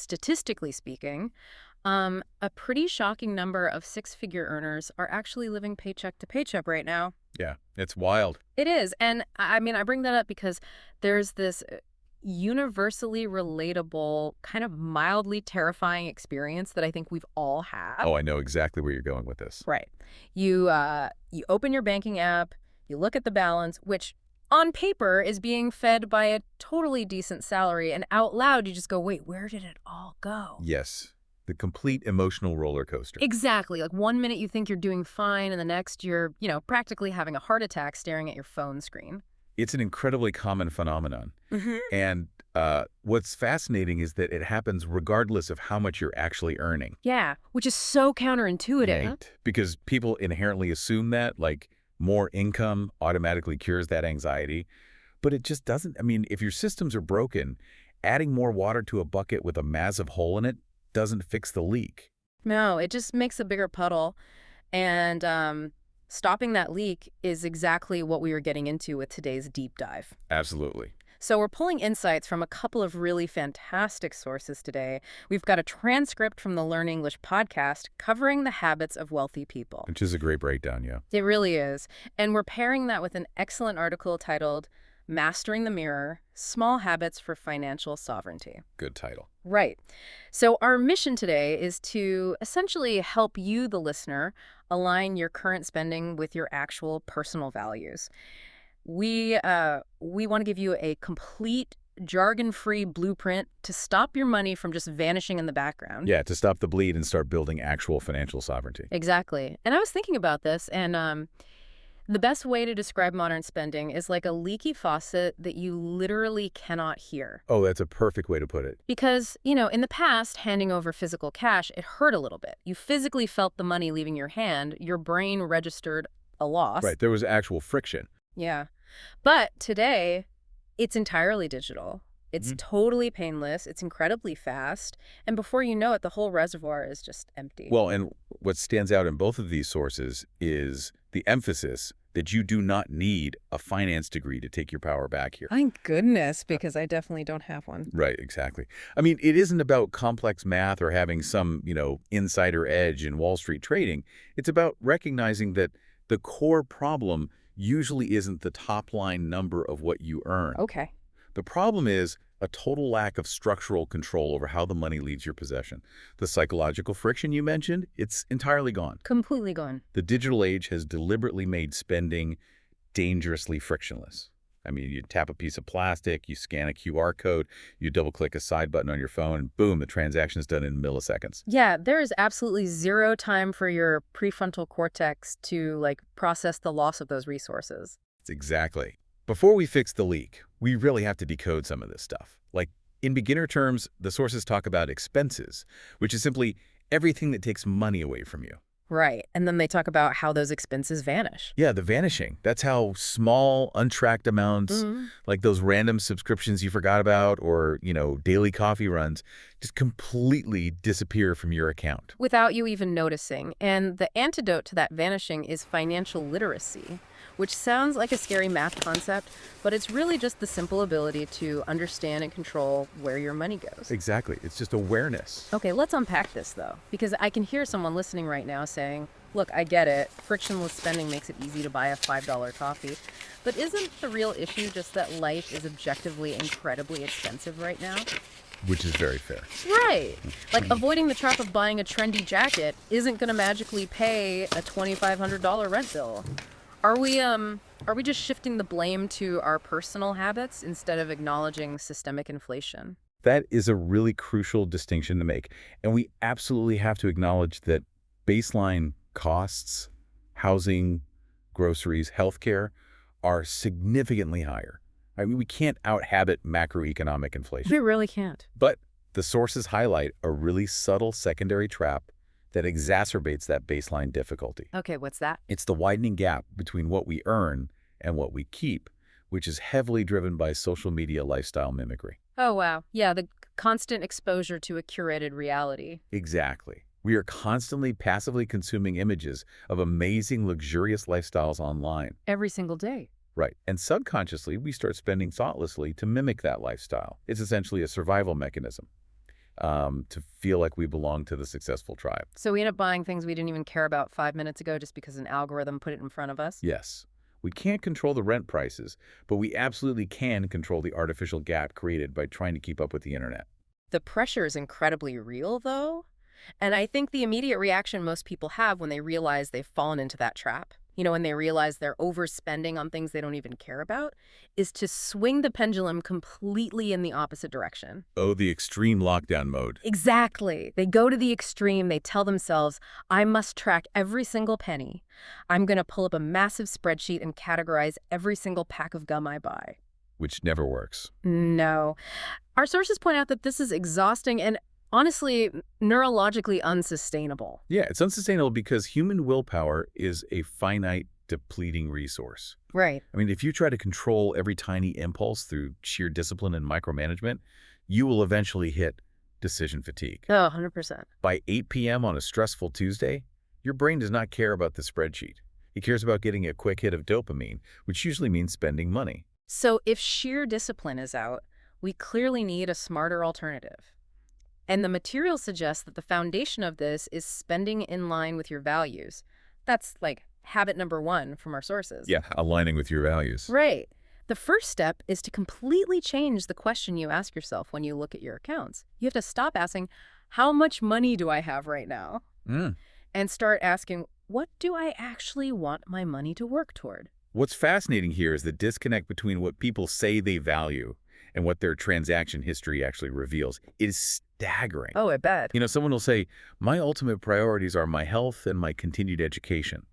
statistically speaking, a pretty shocking number of six-figure earners are actually living paycheck to paycheck right now. Yeah, it's wild. It is. And I mean, I bring that up because there's this universally relatable, kind of mildly terrifying experience that I think we've all had. Oh, I know exactly where you're going with this. Right. You open your banking app, you look at the balance, which on paper is being fed by a totally decent salary, and out loud you just go, wait, where did it all go? Yes, the complete emotional roller coaster. Exactly. Like 1 minute you think you're doing fine, and the next you're, practically having a heart attack staring at your phone screen. It's an incredibly common phenomenon. Mm-hmm. And what's fascinating is that it happens regardless of how much you're actually earning. Yeah, which is so counterintuitive. Right. Because people inherently assume that, like, more income automatically cures that anxiety. But it just doesn't. I mean, if your systems are broken, adding more water to a bucket with a massive hole in it doesn't fix the leak. No, it just makes a bigger puddle. And stopping that leak is exactly what we were getting into with today's deep dive. Absolutely. So we're pulling insights from a couple of really fantastic sources today. We've got a transcript from the Learn English podcast covering the habits of wealthy people. Which is a great breakdown, yeah. It really is. And we're pairing that with an excellent article titled Mastering the Mirror: Small Habits for Financial Sovereignty. Good title. Right. So our mission today is to essentially help you, the listener, align your current spending with your actual personal values. We want to give you a complete jargon-free blueprint to stop your money from just vanishing in the background. Yeah, to stop the bleed and start building actual financial sovereignty. Exactly. And I was thinking about this, and the best way to describe modern spending is like a leaky faucet that you literally cannot hear. Oh, that's a perfect way to put it. Because, in the past, handing over physical cash, it hurt a little bit. You physically felt the money leaving your hand. Your brain registered a loss. Right, there was actual friction. Yeah. But today, it's entirely digital. It's totally painless. It's incredibly fast. And before you know it, the whole reservoir is just empty. Well, and what stands out in both of these sources is the emphasis that you do not need a finance degree to take your power back here. Thank goodness, because I definitely don't have one. Right, exactly. I mean, it isn't about complex math or having some, insider edge in Wall Street trading. It's about recognizing that the core problem usually isn't the top-line number of what you earn. Okay. The problem is a total lack of structural control over how the money leaves your possession. The psychological friction you mentioned, it's entirely gone. Completely gone. The digital age has deliberately made spending dangerously frictionless. I mean, you tap a piece of plastic, you scan a QR code, you double-click a side button on your phone, and boom, the transaction is done in milliseconds. Yeah, there is absolutely zero time for your prefrontal cortex to, process the loss of those resources. Exactly. Before we fix the leak, we really have to decode some of this stuff. Like, in beginner terms, the sources talk about expenses, which is simply everything that takes money away from you. Right. And then they talk about how those expenses vanish. Yeah, the vanishing. That's how small, untracked amounts, like those random subscriptions you forgot about or, daily coffee runs, just completely disappear from your account. Without you even noticing. And the antidote to that vanishing is financial literacy, which sounds like a scary math concept, but it's really just the simple ability to understand and control where your money goes. Exactly. It's just awareness. Okay, let's unpack this, though, because I can hear someone listening right now saying, look, I get it. Frictionless spending makes it easy to buy a $5 coffee. But isn't the real issue just that life is objectively incredibly expensive right now? Which is very fair. Right. Like, avoiding the trap of buying a trendy jacket isn't going to magically pay a $2,500 rent bill. Are we just shifting the blame to our personal habits instead of acknowledging systemic inflation? That is a really crucial distinction to make. And we absolutely have to acknowledge that baseline costs, housing, groceries, healthcare, are significantly higher. I mean, we can't out-habit macroeconomic inflation. We really can't. But the sources highlight a really subtle secondary trap that exacerbates that baseline difficulty. Okay, what's that? It's the widening gap between what we earn and what we keep, which is heavily driven by social media lifestyle mimicry. Oh, wow. Yeah, the constant exposure to a curated reality. Exactly. We are constantly passively consuming images of amazing, luxurious lifestyles online. Every single day. Right. And subconsciously, we start spending thoughtlessly to mimic that lifestyle. It's essentially a survival mechanism. to feel like we belong to the successful tribe. So we end up buying things we didn't even care about 5 minutes ago just because an algorithm put it in front of us? Yes, we can't control the rent prices, but we absolutely can control the artificial gap created by trying to keep up with the internet. The pressure is incredibly real, though. And I think the immediate reaction most people have when they realize they've fallen into that trap, when they realize they're overspending on things they don't even care about, is to swing the pendulum completely in the opposite direction. Oh, the extreme lockdown mode. Exactly. They go to the extreme. They tell themselves, I must track every single penny. I'm going to pull up a massive spreadsheet and categorize every single pack of gum I buy. Which never works. No. Our sources point out that this is exhausting and honestly, neurologically unsustainable. Yeah, it's unsustainable because human willpower is a finite, depleting resource. Right. I mean, if you try to control every tiny impulse through sheer discipline and micromanagement, you will eventually hit decision fatigue. Oh, 100%. By 8 p.m. on a stressful Tuesday, your brain does not care about the spreadsheet. It cares about getting a quick hit of dopamine, which usually means spending money. So if sheer discipline is out, we clearly need a smarter alternative. And the material suggests that the foundation of this is spending in line with your values. That's like habit number 1 from our sources. Yeah, aligning with your values. Right. The first step is to completely change the question you ask yourself when you look at your accounts. You have to stop asking, how much money do I have right now? And start asking, what do I actually want my money to work toward? What's fascinating here is the disconnect between what people say they value and what their transaction history actually reveals. It is staggering. Oh, I bet. Someone will say, my ultimate priorities are my health and my continued education.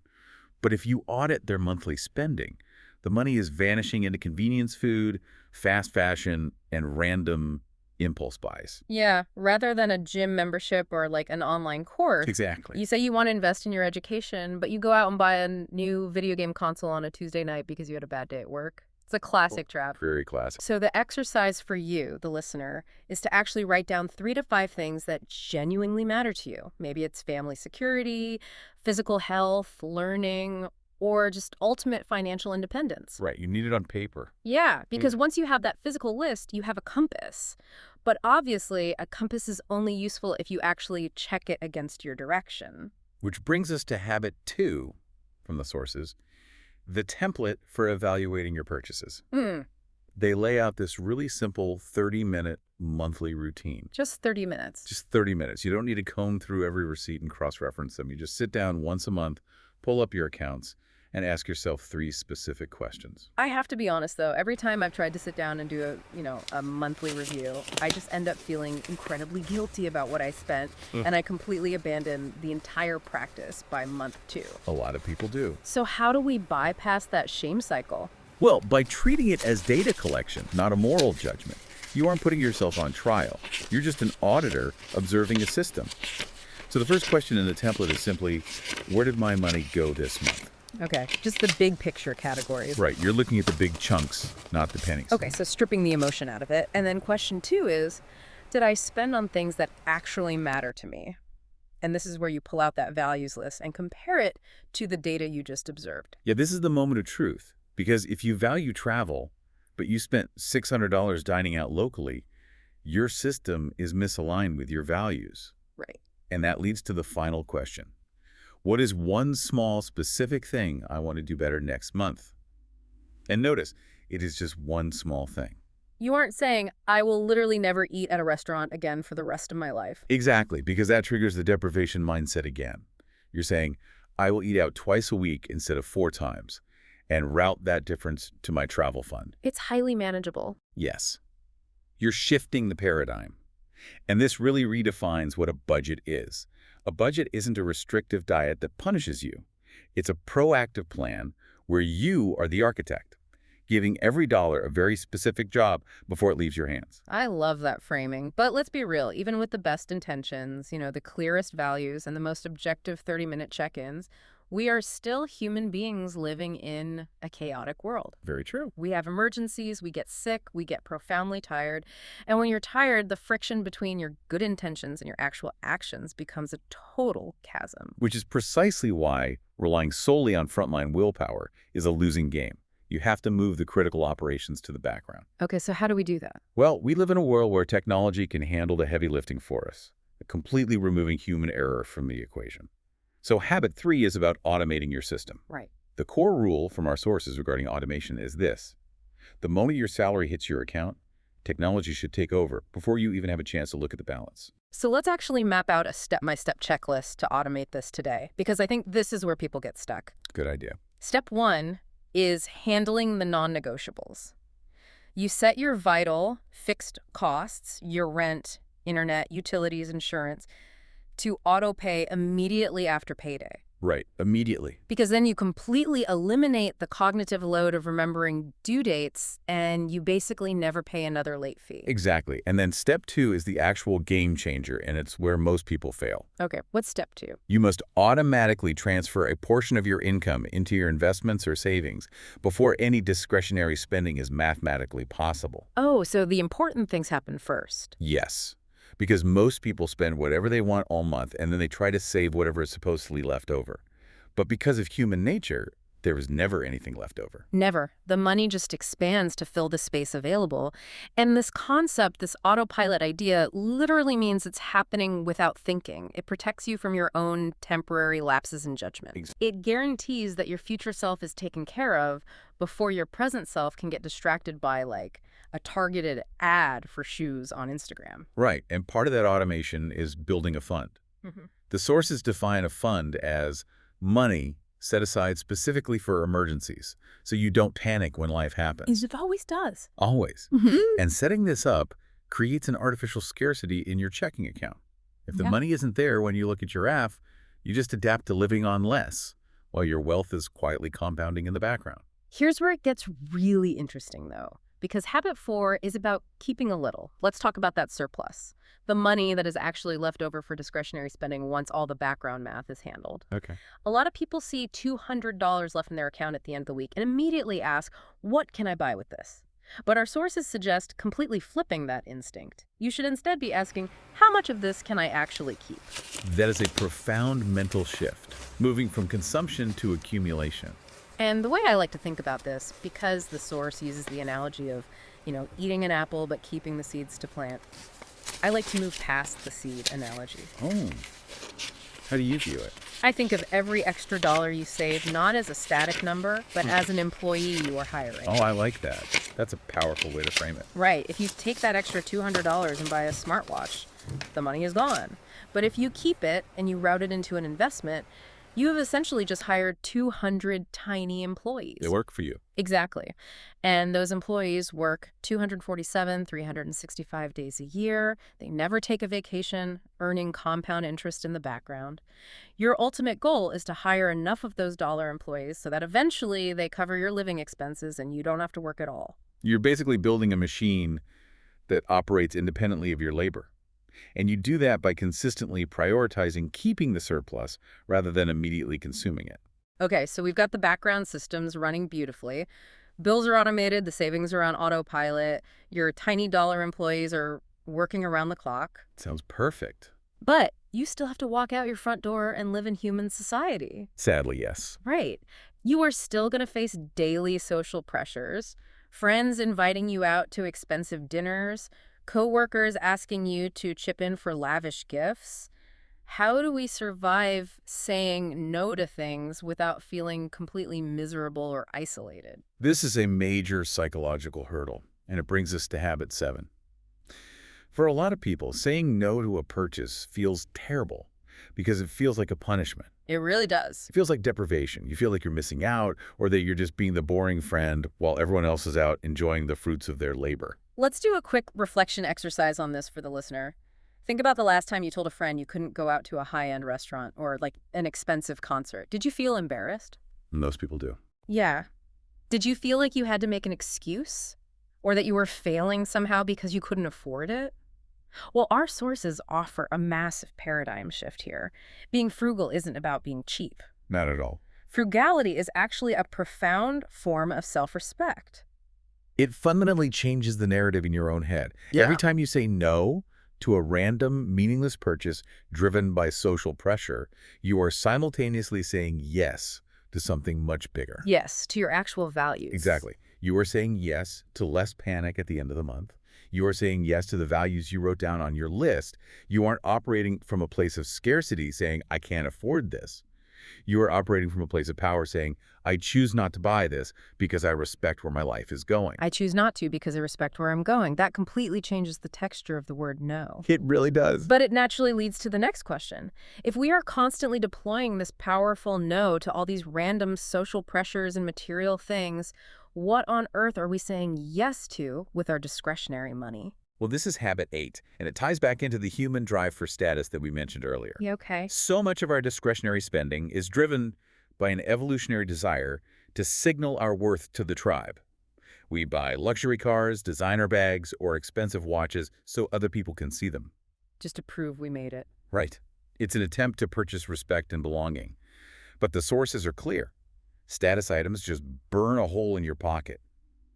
But if you audit their monthly spending, the money is vanishing into convenience food, fast fashion, and random impulse buys. Yeah, rather than a gym membership or like an online course. Exactly. You say you want to invest in your education, but you go out and buy a new video game console on a Tuesday night because you had a bad day at work. It's a classic trap. Very classic. So the exercise for you, the listener, is to actually write down 3 to 5 things that genuinely matter to you. Maybe it's family security, physical health, learning, or just ultimate financial independence. Right, you need it on paper. Yeah, because once you have that physical list, you have a compass. But obviously, a compass is only useful if you actually check it against your direction. Which brings us to habit 2 from the sources, the template for evaluating your purchases. They lay out this really simple 30-minute monthly routine. Just 30 minutes. Just 30 minutes. You don't need to comb through every receipt and cross-reference them. You just sit down once a month, pull up your accounts, and ask yourself 3 specific questions. I have to be honest, though. Every time I've tried to sit down and do a monthly review, I just end up feeling incredibly guilty about what I spent, and I completely abandon the entire practice by month 2. A lot of people do. So how do we bypass that shame cycle? Well, by treating it as data collection, not a moral judgment. You aren't putting yourself on trial. You're just an auditor observing a system. So the first question in the template is simply, where did my money go this month? Okay, just the big picture categories. Right, you're looking at the big chunks, not the pennies. Okay, so stripping the emotion out of it. And then question 2 is, did I spend on things that actually matter to me? And this is where you pull out that values list and compare it to the data you just observed. Yeah, this is the moment of truth. Because if you value travel, but you spent $600 dining out locally, your system is misaligned with your values. Right. And that leads to the final question. What is one small specific thing I want to do better next month? And notice, it is just one small thing. You aren't saying, I will literally never eat at a restaurant again for the rest of my life. Exactly, because that triggers the deprivation mindset again. You're saying, I will eat out twice a week instead of 4 times, and route that difference to my travel fund. It's highly manageable. Yes. You're shifting the paradigm. And this really redefines what a budget is. A budget isn't a restrictive diet that punishes you. It's a proactive plan where you are the architect, giving every dollar a very specific job before it leaves your hands. I love that framing. But let's be real, even with the best intentions, the clearest values and the most objective 30-minute check-ins, we are still human beings living in a chaotic world. Very true. We have emergencies, we get sick, we get profoundly tired. And when you're tired, the friction between your good intentions and your actual actions becomes a total chasm. Which is precisely why relying solely on frontline willpower is a losing game. You have to move the critical operations to the background. Okay, so how do we do that? Well, we live in a world where technology can handle the heavy lifting for us, completely removing human error from the equation. So habit 3 is about automating your system. Right. The core rule from our sources regarding automation is this: the moment your salary hits your account, technology should take over before you even have a chance to look at the balance. So let's actually map out a step-by-step checklist to automate this today, because I think this is where people get stuck. Good idea. Step 1 is handling the non-negotiables. You set your vital fixed costs, your rent, internet, utilities, insurance, to auto-pay immediately after payday. Right, immediately. Because then you completely eliminate the cognitive load of remembering due dates, and you basically never pay another late fee. Exactly. And then step 2 is the actual game changer, and it's where most people fail. Okay, what's step 2? You must automatically transfer a portion of your income into your investments or savings before any discretionary spending is mathematically possible. Oh, so the important things happen first. Yes, because most people spend whatever they want all month, and then they try to save whatever is supposedly left over. But because of human nature, there is never anything left over. Never. The money just expands to fill the space available. And this concept, this autopilot idea, literally means it's happening without thinking. It protects you from your own temporary lapses in judgment. It guarantees that your future self is taken care of before your present self can get distracted by, like, a targeted ad for shoes on Instagram. Right, and part of that automation is building a fund. The sources define a fund as money set aside specifically for emergencies, so you don't panic when life happens. It always does. Always. And setting this up creates an artificial scarcity in your checking account. If the money isn't there when you look at your app, you just adapt to living on less, while your wealth is quietly compounding in the background. Here's where it gets really interesting, though, because habit 4 is about keeping a little. Let's talk about that surplus, the money that is actually left over for discretionary spending once all the background math is handled. Okay. A lot of people see $200 left in their account at the end of the week and immediately ask, what can I buy with this? But our sources suggest completely flipping that instinct. You should instead be asking, how much of this can I actually keep? That is a profound mental shift, moving from consumption to accumulation. And the way I like to think about this, because the source uses the analogy of, eating an apple but keeping the seeds to plant, I like to move past the seed analogy. Oh, how do you view it? I think of every extra dollar you save not as a static number, but as an employee you are hiring. Oh, I like that. That's a powerful way to frame it. Right. If you take that extra $200 and buy a smartwatch, the money is gone. But if you keep it and you route it into an investment, you have essentially just hired 200 tiny employees. They work for you. Exactly. And those employees work 365 days a year. They never take a vacation, earning compound interest in the background. Your ultimate goal is to hire enough of those dollar employees so that eventually they cover your living expenses and you don't have to work at all. You're basically building a machine that operates independently of your labor. And you do that by consistently prioritizing keeping the surplus rather than immediately consuming it. Okay, so we've got the background systems running beautifully. Bills are automated, the savings are on autopilot, your tiny dollar employees are working around the clock. Sounds perfect. But you still have to walk out your front door and live in human society. Sadly, yes. Right. You are still going to face daily social pressures, friends inviting you out to expensive dinners, coworkers asking you to chip in for lavish gifts. How do we survive saying no to things without feeling completely miserable or isolated? This is a major psychological hurdle, and it brings us to habit 7. For a lot of people, saying no to a purchase feels terrible because it feels like a punishment. It really does. It feels like deprivation. You feel like you're missing out, or that you're just being the boring friend while everyone else is out enjoying the fruits of their labor. Let's do a quick reflection exercise on this for the listener. Think about the last time you told a friend you couldn't go out to a high-end restaurant or like an expensive concert. Did you feel embarrassed? Most people do. Yeah. Did you feel like you had to make an excuse? Or that you were failing somehow because you couldn't afford it? Well, our sources offer a massive paradigm shift here. Being frugal isn't about being cheap. Not at all. Frugality is actually a profound form of self-respect. It fundamentally changes the narrative in your own head. Yeah. Every time you say no to a random, meaningless purchase driven by social pressure, you are simultaneously saying yes to something much bigger. Yes, to your actual values. Exactly. You are saying yes to less panic at the end of the month. You are saying yes to the values you wrote down on your list. You aren't operating from a place of scarcity saying, I can't afford this. You are operating from a place of power saying, I choose not to buy this because I respect where my life is going. I choose not to because I respect where I'm going. That completely changes the texture of the word no. It really does. But it naturally leads to the next question. If we are constantly deploying this powerful no to all these random social pressures and material things, what on earth are we saying yes to with our discretionary money? Well, this is habit 8, and it ties back into the human drive for status that we mentioned earlier. Yeah, okay. So much of our discretionary spending is driven by an evolutionary desire to signal our worth to the tribe. We buy luxury cars, designer bags, or expensive watches so other people can see them. Just to prove we made it. Right. It's an attempt to purchase respect and belonging. But the sources are clear. Status items just burn a hole in your pocket.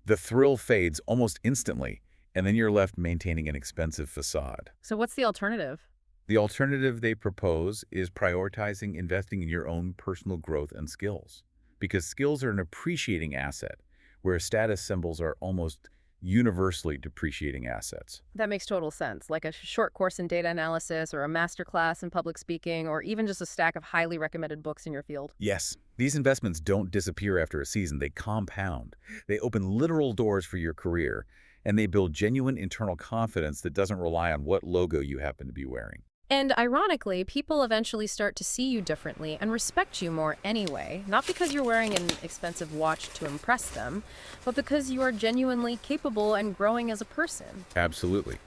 The thrill fades almost instantly, and then you're left maintaining an expensive facade. So what's the alternative? The alternative they propose is prioritizing investing in your own personal growth and skills, because skills are an appreciating asset, whereas status symbols are almost universally depreciating assets. That makes total sense, like a short course in data analysis or a master class in public speaking or even just a stack of highly recommended books in your field. Yes, these investments don't disappear after a season. They compound. They open literal doors for your career, and they build genuine internal confidence that doesn't rely on what logo you happen to be wearing. And ironically, people eventually start to see you differently and respect you more anyway, not because you're wearing an expensive watch to impress them, but because you are genuinely capable and growing as a person. Absolutely.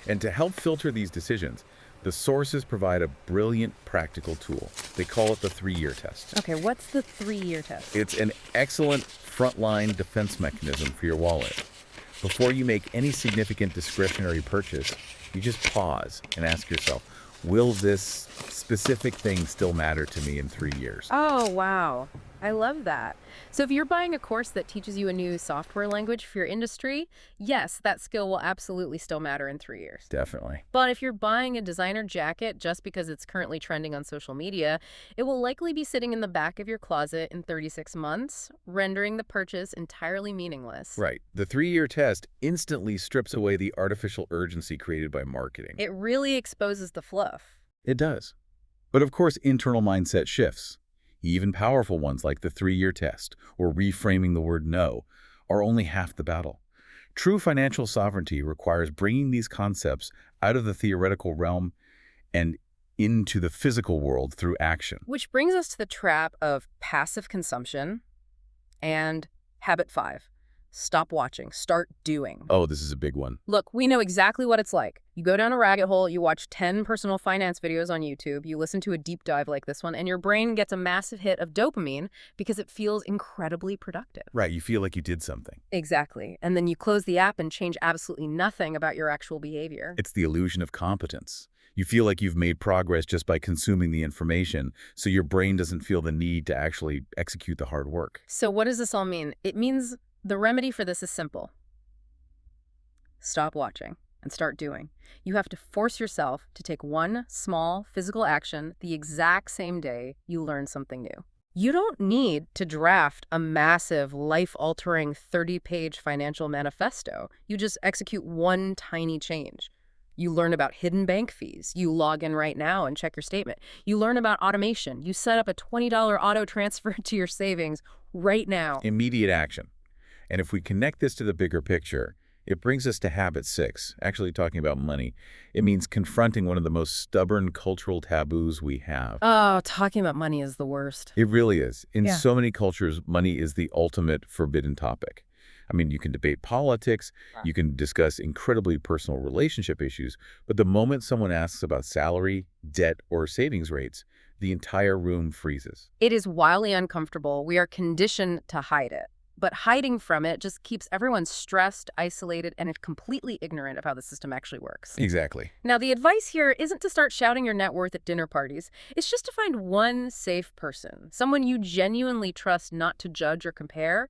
And to help filter these decisions, the sources provide a brilliant practical tool. They call it the 3-year test. Okay, what's the 3-year test? It's an excellent frontline defense mechanism for your wallet. Before you make any significant discretionary purchase, you just pause and ask yourself, will this specific thing still matter to me in 3 years? Oh, wow. I love that. So if you're buying a course that teaches you a new software language for your industry, yes, that skill will absolutely still matter in 3 years. Definitely. But if you're buying a designer jacket just because it's currently trending on social media, it will likely be sitting in the back of your closet in 36 months, rendering the purchase entirely meaningless. Right. The 3-year test instantly strips away the artificial urgency created by marketing. It really exposes the fluff. It does. But of course, internal mindset shifts. Even powerful ones like the 3-year test or reframing the word no are only half the battle. True financial sovereignty requires bringing these concepts out of the theoretical realm and into the physical world through action. Which brings us to the trap of passive consumption and habit 5. Stop watching. Start doing. Oh, this is a big one. Look, we know exactly what it's like. You go down a rabbit hole, you watch 10 personal finance videos on YouTube, you listen to a deep dive like this one, and your brain gets a massive hit of dopamine because it feels incredibly productive. Right, you feel like you did something. Exactly. And then you close the app and change absolutely nothing about your actual behavior. It's the illusion of competence. You feel like you've made progress just by consuming the information, so your brain doesn't feel the need to actually execute the hard work. So what does this all mean? It means the remedy for this is simple. Stop watching and start doing. You have to force yourself to take one small physical action the exact same day you learn something new. You don't need to draft a massive, life-altering 30-page financial manifesto. You just execute one tiny change. You learn about hidden bank fees. You log in right now and check your statement. You learn about automation. You set up a $20 auto transfer to your savings right now. Immediate action. And if we connect this to the bigger picture, it brings us to habit 6, actually talking about money. It means confronting one of the most stubborn cultural taboos we have. Oh, talking about money is the worst. It really is. In Yeah. so many cultures, money is the ultimate forbidden topic. I mean, you can debate politics, you can discuss incredibly personal relationship issues, but the moment someone asks about salary, debt, or savings rates, the entire room freezes. It is wildly uncomfortable. We are conditioned to hide it. But hiding from it just keeps everyone stressed, isolated, and completely ignorant of how the system actually works. Exactly. Now, the advice here isn't to start shouting your net worth at dinner parties. It's just to find one safe person, someone you genuinely trust not to judge or compare,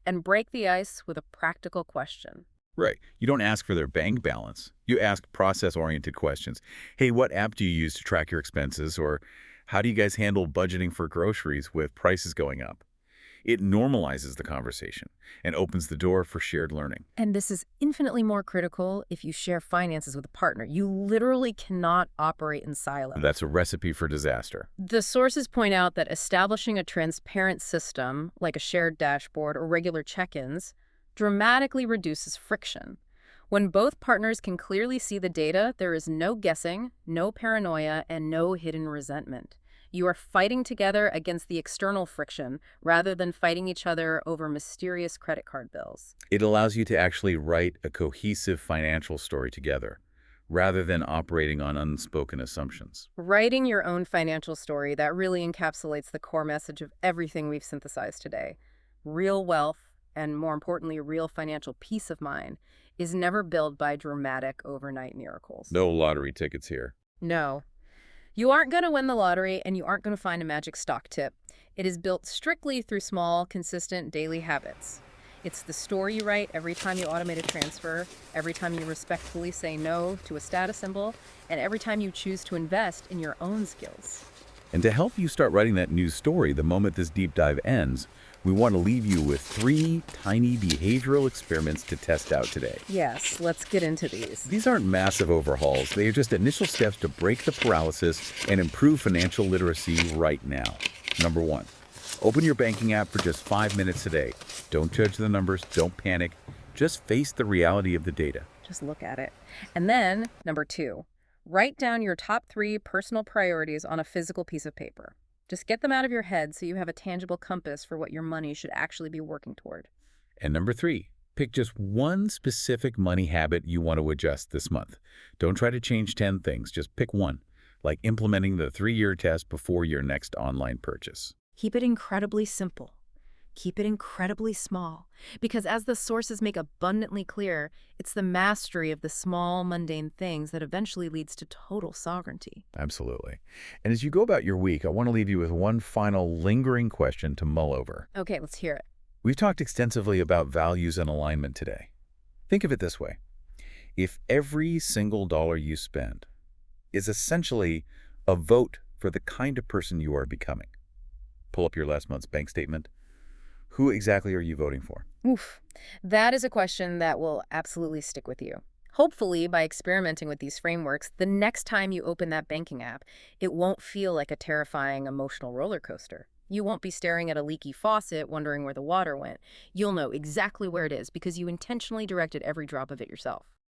and break the ice with a practical question. Right. You don't ask for their bank balance. You ask process-oriented questions. Hey, what app do you use to track your expenses? Or How do you guys handle budgeting for groceries with prices going up? It normalizes the conversation and opens the door for shared learning. And this is infinitely more critical if you share finances with a partner. You literally cannot operate in silos. That's a recipe for disaster. The sources point out that establishing a transparent system, like a shared dashboard or regular check-ins, dramatically reduces friction. When both partners can clearly see the data, there is no guessing, no paranoia, and no hidden resentment. You are fighting together against the external friction rather than fighting each other over mysterious credit card bills. It allows you to actually write a cohesive financial story together, rather than operating on unspoken assumptions. Writing your own financial story that really encapsulates the core message of everything we've synthesized today. Real wealth, and more importantly, real financial peace of mind, is never built by dramatic overnight miracles. No lottery tickets here. No. You aren't going to win the lottery, and you aren't going to find a magic stock tip. It is built strictly through small, consistent daily habits. It's the story you write every time you automate a transfer, every time you respectfully say no to a status symbol, and every time you choose to invest in your own skills. And to help you start writing that new story the moment this deep dive ends, we want to leave you with 3 tiny behavioral experiments to test out today. Yes, let's get into these. These aren't massive overhauls. They are just initial steps to break the paralysis and improve financial literacy right now. Number 1, open your banking app for just 5 minutes a day. Don't judge the numbers. Don't panic. Just face the reality of the data. Just look at it. And then, number 2, write down your top 3 personal priorities on a physical piece of paper. Just get them out of your head so you have a tangible compass for what your money should actually be working toward. And number 3, pick just one specific money habit you want to adjust this month. Don't try to change 10 things. Just pick one, like implementing the 3-year test before your next online purchase. Keep it incredibly simple. Keep it incredibly small. Because as the sources make abundantly clear, it's the mastery of the small, mundane things that eventually leads to total sovereignty. Absolutely. And as you go about your week, I want to leave you with one final lingering question to mull over. Okay, let's hear it. We've talked extensively about values and alignment today. Think of it this way. If every single dollar you spend is essentially a vote for the kind of person you are becoming, pull up your last month's bank statement. Who exactly are you voting for? Oof. That is a question that will absolutely stick with you. Hopefully, by experimenting with these frameworks, the next time you open that banking app, it won't feel like a terrifying emotional roller coaster. You won't be staring at a leaky faucet wondering where the water went. You'll know exactly where it is because you intentionally directed every drop of it yourself.